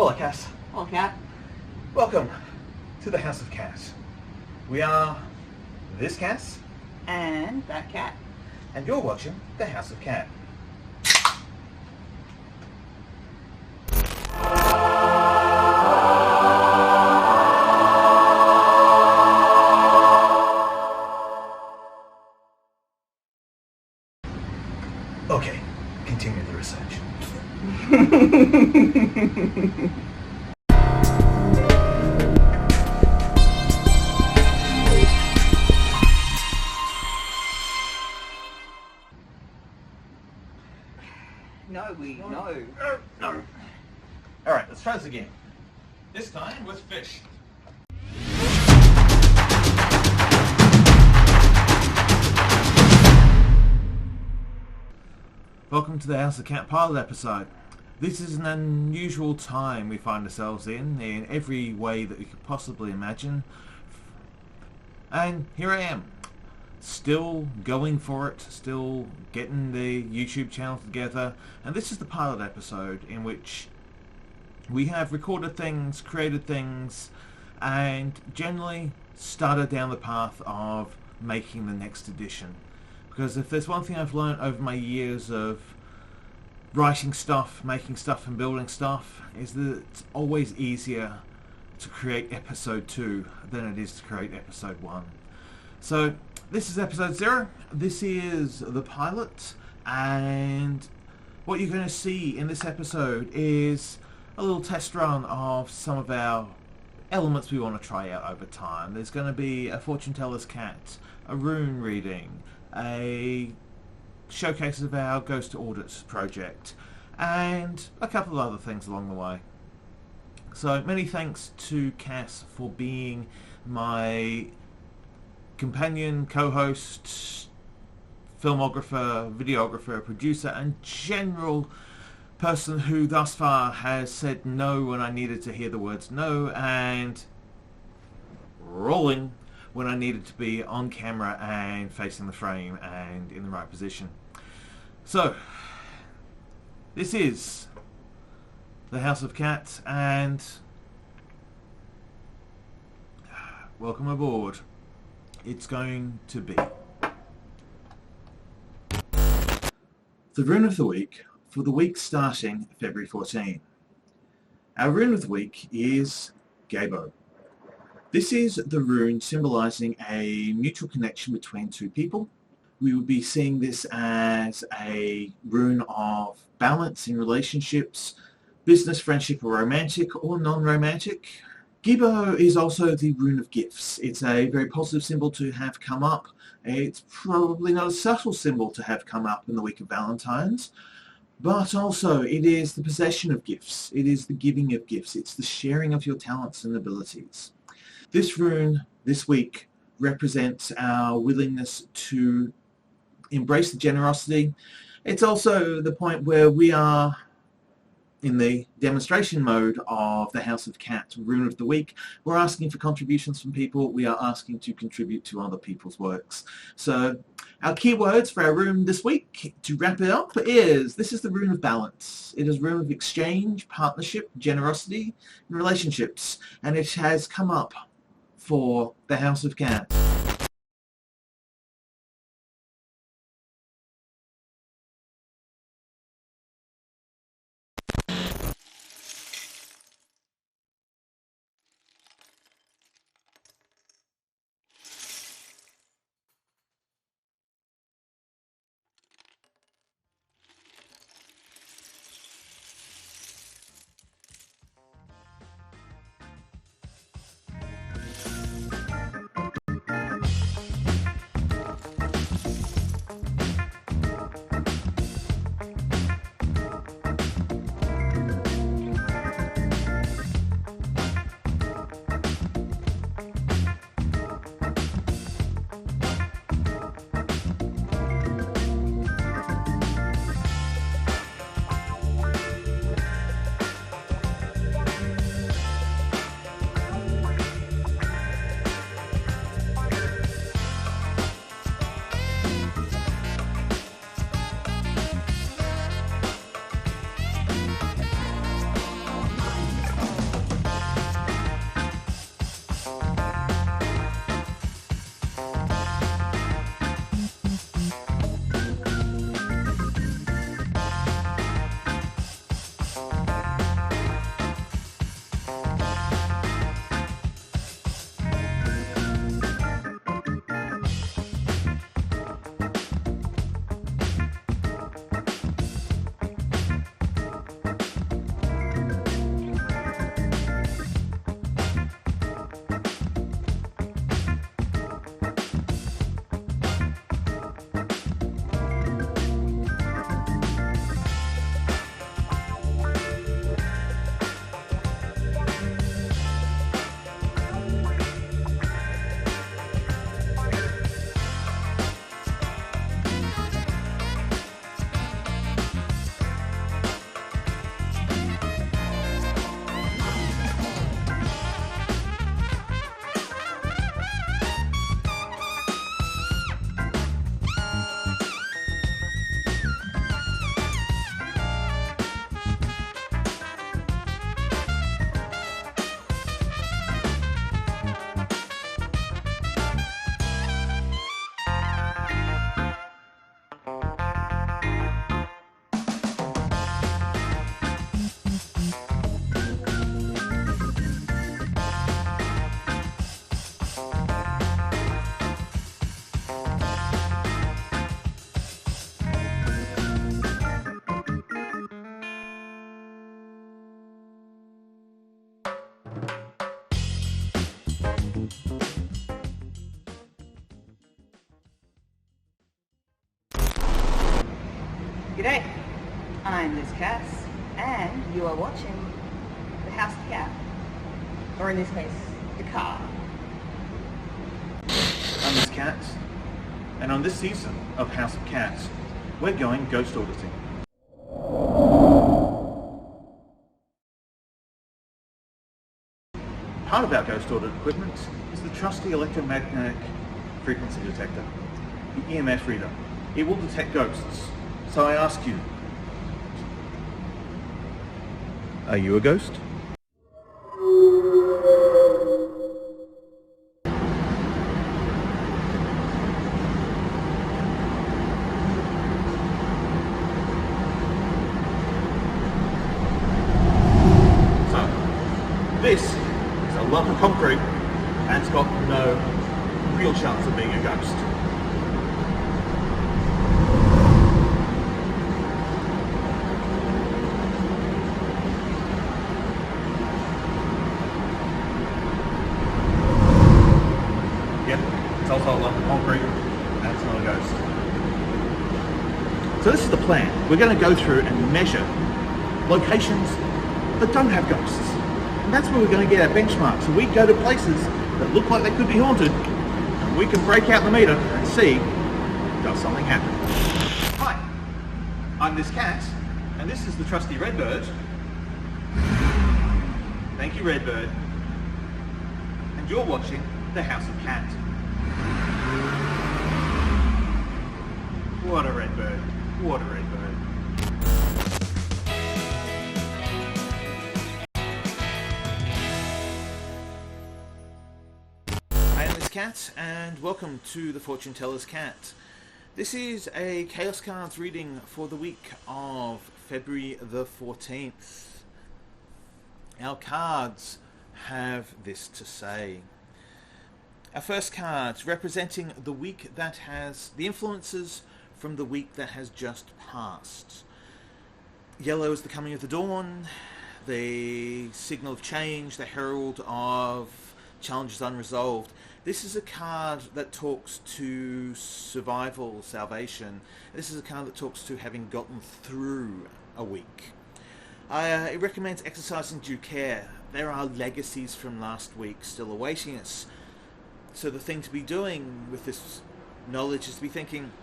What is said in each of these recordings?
Hola, Cass. Hello, Cat. Welcome to the House of Catte. We are this Cass, And that cat. and you're watching the House of Catte. Okay, continue the research. No. No. Alright, let's try this again. This time with fish. Welcome to the House of Catte pilot episode. This is an unusual time we find ourselves in every way that you could possibly imagine. And here I am, still going for it, still getting the YouTube channel together, and this is the pilot episode in which we have recorded things, created things, and generally started down the path of making the next edition. Because if there's one thing I've learned over my years of writing stuff, making stuff and building stuff, is that it's always easier to create episode 2 than it is to create episode 1. So this is episode 0, this is the pilot, and what you're going to see in this episode is a little test run of some of our elements we want to try out over time. There's going to be a fortune teller's cat, a rune reading, a showcase of our ghost audit project, and a couple of other things along the way. So many thanks to Cass for being my companion, co-host, filmographer, videographer, producer, and general person who thus far has said no when I needed to hear the words no, and rolling when I needed to be on camera and facing the frame and in the right position. So, this is the House of Catte, and welcome aboard. It's going to be the rune of the week for the week starting February 14. Our rune of the week is Gabo. This is the rune symbolizing a mutual connection between two people. We would be seeing this as a rune of balance in relationships, business, friendship, or romantic or non-romantic. Gebo is also the rune of gifts. It's a very positive symbol to have come up. It's probably not a subtle symbol to have come up in the week of Valentine's, but also it is the possession of gifts. It is the giving of gifts. It's the sharing of your talents and abilities. This rune, this week, represents our willingness to embrace the generosity. It's also the point where we are in the demonstration mode of the House of Catte rune of the week. We're asking for contributions from people. We are asking to contribute to other people's works. So our keywords for our rune this week, to wrap it up, is this is the rune of balance. It is a rune of exchange, partnership, generosity, and relationships, and it has come up for the House of Catte. G'day, I'm Liz Cass, and you are watching the House of Catte, or in this case, the car. I'm Miss Cat, and on this season of House of Catte, we're going ghost auditing. Part of our ghost audit equipment is the trusty electromagnetic frequency detector, the EMF reader. It will detect ghosts. So I ask you, are you a ghost? So, this is a lump of concrete and it's got no real chance of being a ghost. It's also a lump of concrete, and it's not a ghost. So this is the plan. We're going to go through and measure locations that don't have ghosts. And that's where we're going to get our benchmark. So we go to places that look like they could be haunted, and we can break out the meter and see, does something happen? Hi, I'm this cat, and this is the trusty Redbird. Thank you, Redbird. And you're watching the House of Catte. What a Redbird. What a Redbird. I am this cat, and welcome to the Fortune Teller's Cat. This is a Chaos Cards reading for the week of February the 14th. Our cards have this to say. Our first card representing the week that has the influences from the week that has just passed. Yellow is the coming of the dawn, the signal of change, the herald of challenges unresolved. This is a card that talks to survival, salvation. This is a card that talks to having gotten through a week. It recommends exercising due care. There are legacies from last week still awaiting us. So the thing to be doing with this knowledge is to be thinking,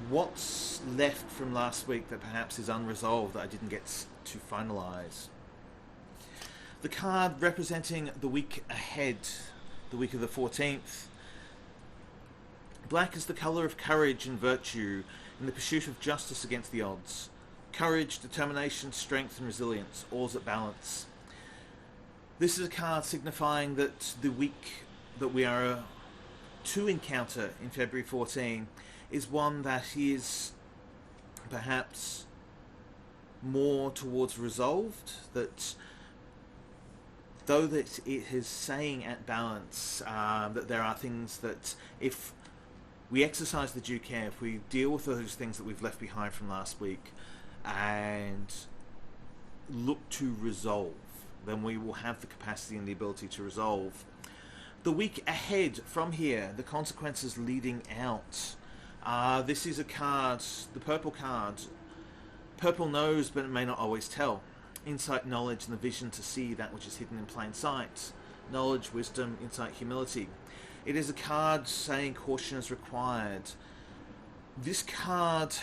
what's left from last week that perhaps is unresolved that I didn't get to finalise? The card representing the week ahead, the week of the 14th. Black is the colour of courage and virtue in the pursuit of justice against the odds. Courage, determination, strength and resilience, all's at balance. This is a card signifying that the week that we are to encounter in February 14 is one that is perhaps more towards resolved, that though that it is saying at balance that there are things that if we exercise the due care, if we deal with those things that we've left behind from last week and look to resolve, then we will have the capacity and the ability to resolve. The week ahead from here, the consequences leading out. This is a card, the purple card. Purple knows, but it may not always tell. Insight, knowledge, and the vision to see that which is hidden in plain sight. Knowledge, wisdom, insight, humility. It is a card saying caution is required. This card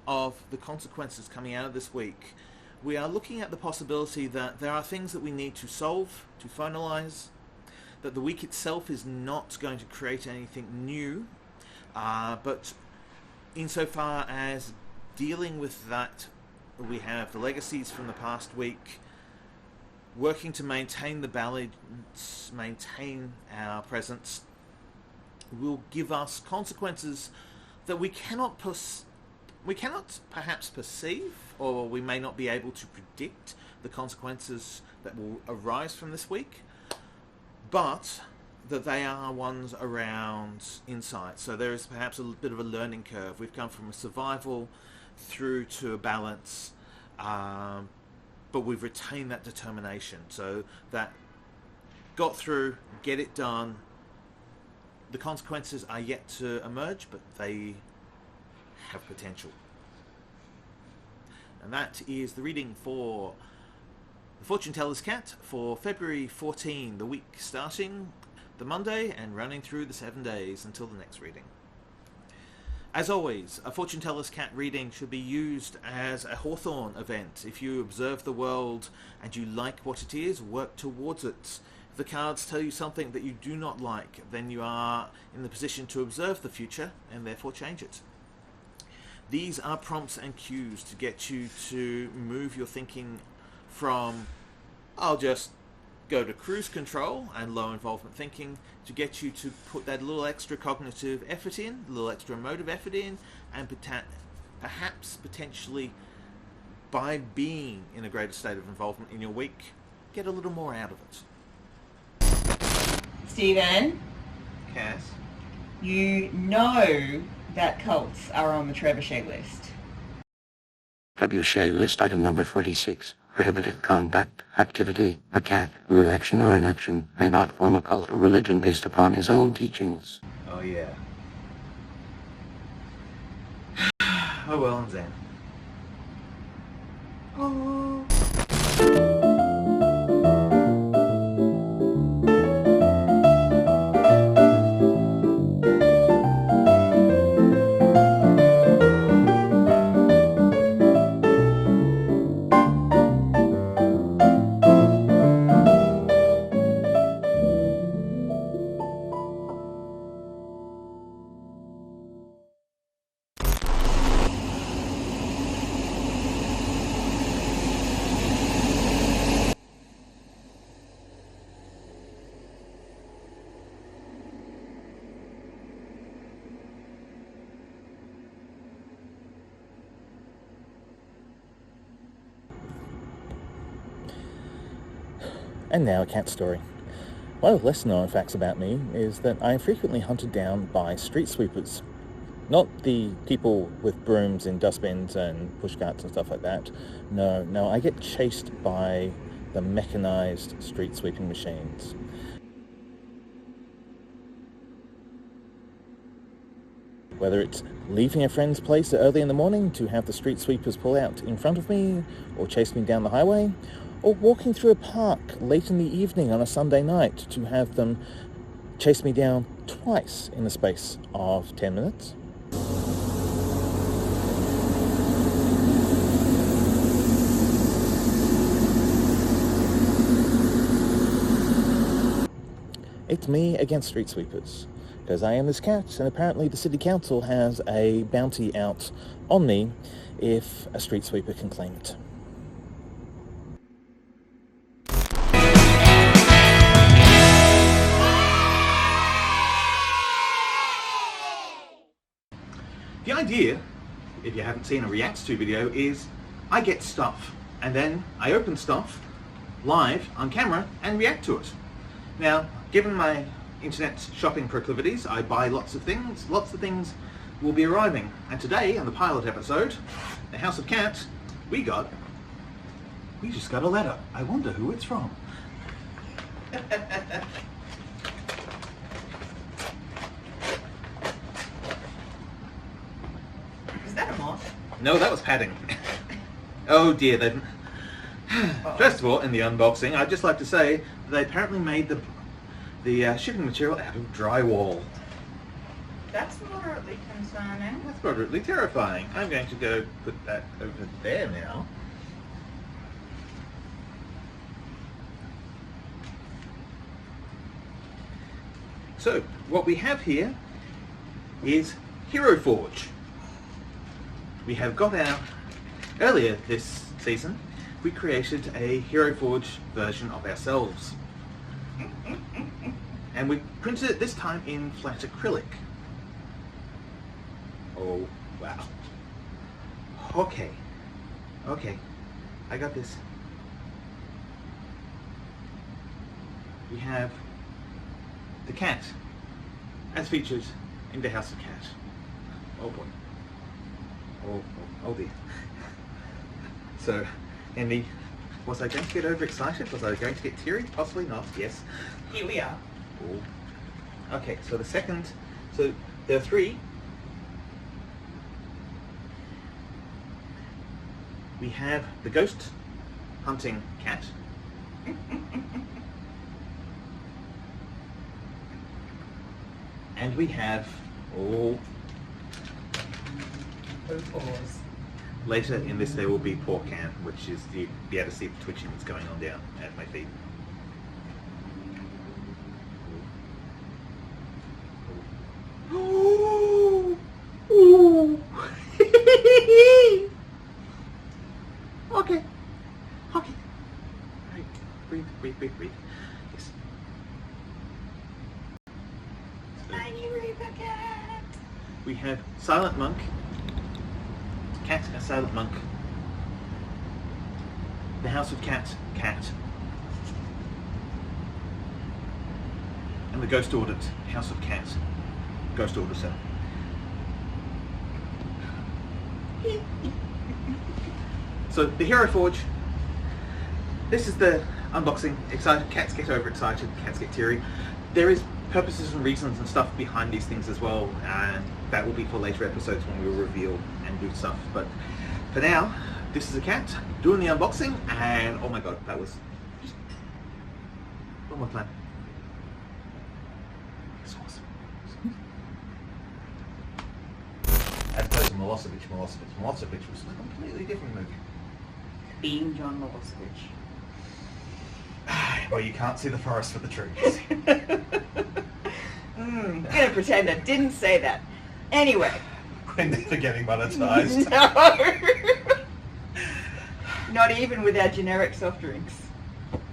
of the consequences coming out of this week, we are looking at the possibility that there are things that we need to solve, to finalise, that the week itself is not going to create anything new, but insofar as dealing with that, we have the legacies from the past week, working to maintain the balance, maintain our presence, will give us consequences that we cannot perhaps perceive, or we may not be able to predict the consequences that will arise from this week, but that they are ones around insight. So there is perhaps a bit of a learning curve. We've come from a survival through to a balance, but we've retained that determination, so that got through, get it done. The consequences are yet to emerge, but they have potential. And that is the reading for The Fortune Teller's Cat for February 14, the week starting the Monday and running through the 7 days until the next reading. As always, a Fortune Teller's Cat reading should be used as a Hawthorne event. If you observe the world and you like what it is, work towards it. If the cards tell you something that you do not like, then you are in the position to observe the future and therefore change it. These are prompts and cues to get you to move your thinking from, I'll just go to cruise control and low involvement thinking, to get you to put that little extra cognitive effort in, a little extra emotive effort in, and perhaps potentially by being in a greater state of involvement in your week, get a little more out of it. Stephen, Cass? you know that cults are on the trebuchet list. Trebuchet list item number 46. Prohibited conduct, activity, a cat, reaction or inaction may not form a cult or religion based upon his own teachings. Oh yeah. Oh well, and Zen. Oh. And now a cat story. One of the lesser known facts about me is that I am frequently hunted down by street sweepers. Not the people with brooms and dustbins and pushcarts and stuff like that. No, I get chased by the mechanized street sweeping machines. Whether it's leaving a friend's place early in the morning to have the street sweepers pull out in front of me or chase me down the highway, or walking through a park late in the evening on a Sunday night to have them chase me down twice in the space of 10 minutes. It's me against street sweepers, because I am this cat, and apparently the city council has a bounty out on me if a street sweeper can claim it. The idea, if you haven't seen a Reacts to video, is I get stuff and then I open stuff live on camera and react to it. Now, given my internet shopping proclivities, I buy lots of things. Lots of things will be arriving. And today, on the pilot episode, the House of Catte, we just got a letter. I wonder who it's from. Is that a moth? No, that was padding. Oh dear, they've... First of all, in the unboxing, I'd just like to say they apparently made the shipping material out of drywall. That's moderately concerning. That's moderately terrifying. I'm going to go put that over there now. So, what we have here is Hero Forge. We have got our, earlier this season, we created a Hero Forge version of ourselves. And we printed it this time in flat acrylic. Oh, wow. Okay, I got this. We have the cat, as featured in the House of Catte. Oh boy. Oh dear. So, in the Was I going to get overexcited? Was I going to get teary? Possibly not. Yes. Here we are. Ooh. Okay, so the second... So there are three. We have the ghost hunting cat. And we have... Oh... Later in this there will be Poor Can, which is you'll be able to see the twitching that's going on down at my feet. Ooh. Ooh. Okay. Okay. Right. Breathe, breathe, breathe, breathe. Yes. We have Silent Monk, Cat, a Silent Monk, the House of Catte, Cat, and the Ghost Audit, House of Catte, Ghost Auditor. So the Hero Forge. This is the unboxing. Excited cats get overexcited, cats get teary. There is purposes and reasons and stuff behind these things as well, and that will be for later episodes when we will reveal and do stuff. But for now, this is a cat doing the unboxing, and oh my god, that was one more time. It's awesome. As opposed to Milosevic was a completely different movie. Being John Milosevic. Well, you can't see the forest for the trees. I'm gonna pretend I didn't say that. Anyway. We're never getting monetized. No. Not even with our generic soft drinks.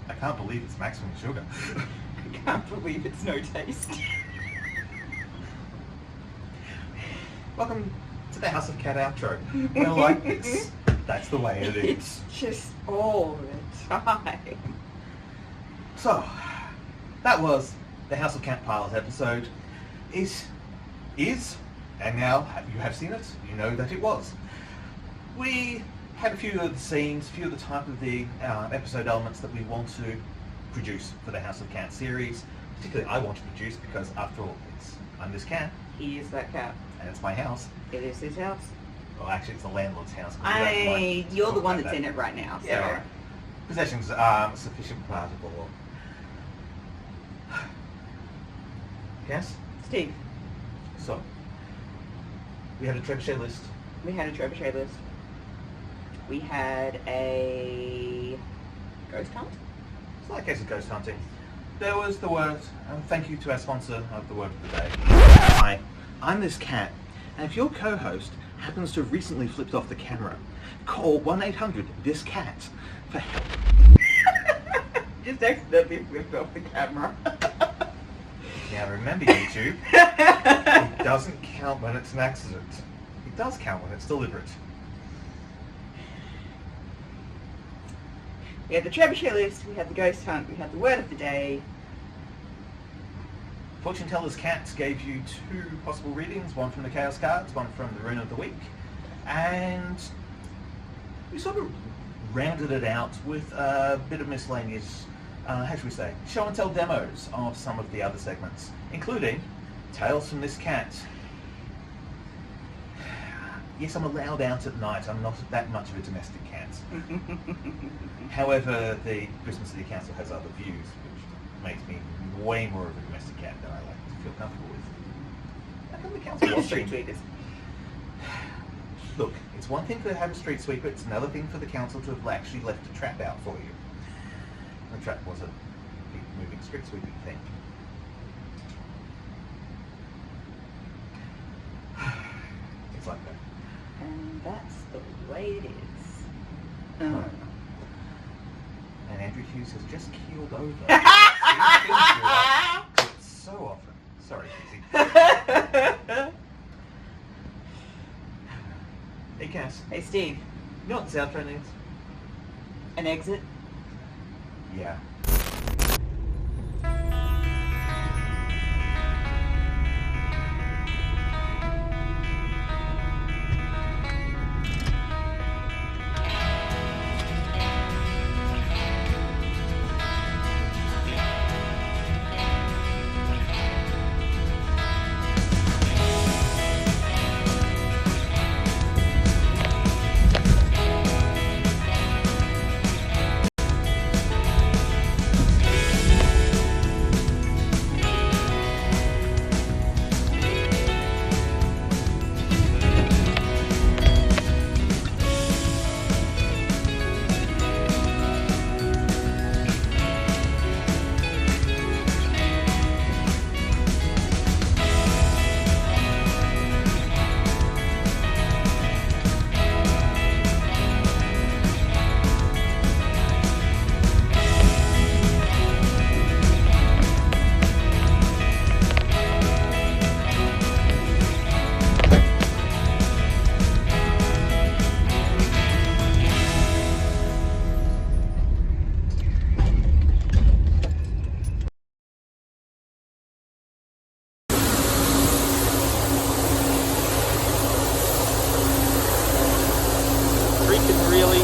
I can't believe it's maximum sugar. I can't believe it's no taste. Welcome to the House of Catte outro. We're like this. That's the way it is. It's just all the time. So, that was the House of Catte pilot episode. Is, and now you have seen it, you know that it was. We had a few of the scenes, a few of the type of the episode elements that we want to produce for the House of Catte series. Particularly I want to produce because after all, I'm this cat. He is that cat. And it's my house. It is his house. Well, actually it's the landlord's house. You're the one that's in it right now, so. Yeah, right. Possessions are sufficient part of the law. Yes? Steve. So, we had a trebuchet list. We had a trebuchet list. We had a ghost hunt. It's not a case of ghost hunting. There was the word, and thank you to our sponsor of the word of the day. Hi, I'm this cat, and if your co-host happens to have recently flipped off the camera, call 1-800-THIS-CAT for help. Just accidentally flipped off the camera. Now remember, YouTube, it doesn't count when it's an accident. It does count when it's deliberate. We had the trebuchet list, we had the ghost hunt, we had the word of the day. Fortune Teller's Cats gave you 2 possible readings, one from the Chaos cards, one from the Rune of the Week, and we sort of rounded it out with a bit of miscellaneous, how should we say, show and tell demos of some of the other segments, including Tales from This Cat. Yes, I'm allowed out at night. I'm not that much of a domestic cat. However, the Brisbane City Council has other views, which makes me way more of a domestic cat than I like to feel comfortable with. How come the council wants street sweepers? Look, it's one thing to have a street sweeper, it's another thing for the council to have actually left a trap out for you. The trap was a big moving street sweeping thing. It's like that. And that's the way it is. Oh. And Andrew Hughes has just keeled over. So often. Sorry, Susie. Hey, Cass. Hey, Steve. You know what the outro needs? An exit? Yeah. can really